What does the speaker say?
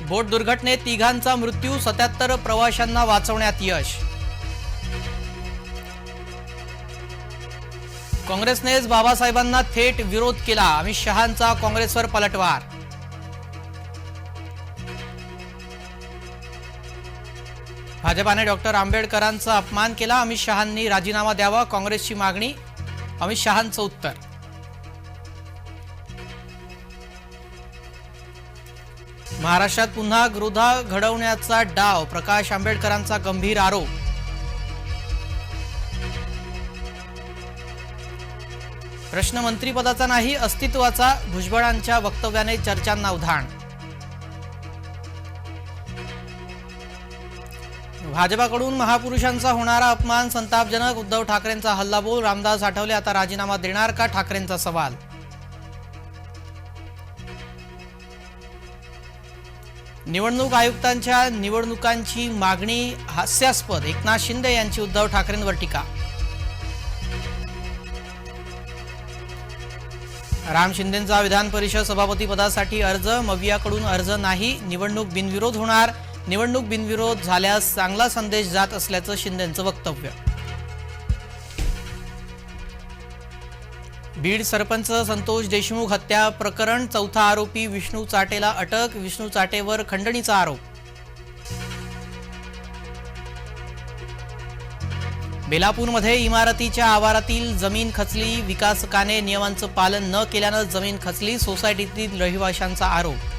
बोट दुर्घटनेत तिघांचा मृत्यू, 77 प्रवाशांना वाचवण्यात यश. काँग्रेसनेच बाबासाहेबांना थेट विरोध केला, अमित शहांचा काँग्रेसवर पलटवार. भाजपाने डॉक्टर आंबेडकरांचा अपमान केला, अमित शहांनी राजीनामा द्यावा, काँग्रेसची मागणी. अमित शहांचं उत्तर. महाराष्ट्रात पुन्हा गृधा घडवण्याचा डाव, प्रकाश आंबेडकरांचा गंभीर आरोप. प्रश्न मंत्रिपदाचा नाही, अस्तित्वाचा, भुजबळांच्या वक्तव्याने चर्चांना उधाण. भाजपाकडून महापुरुषांचा होणारा अपमान संतापजनक, उद्धव ठाकरेंचा हल्लाबोल. रामदास आठवले आता राजीनामा देणार का, ठाकरेंचा सवाल. निवडणूक आयुक्तांच्या निवडणुकांची मागणी हास्यास्पद, एकनाथ शिंदे यांची उद्धव ठाकरेंवर टीका. राम शिंदेंचा विधान परिषद सभापतीपदासाठी अर्ज, मवियाकडून अर्ज नाही, निवडणूक बिनविरोध होणार. निवडणूक बिनविरोध झाल्यास चांगला संदेश जात असल्याचं शिंदेंचं वक्तव्य. बीड सरपंच संतोष देशमुख हत्या प्रकरण, चौथा आरोपी विष्णू चाटेला अटक, विष्णू चाटेवर खंडणीचा आरोप. बेलापूरमध्ये इमारतीच्या आवारातील जमीन खचली, विकासकाने नियमांचं पालन न केल्यानं जमीन खचली, सोसायटीतील रहिवाशांचा आरोप.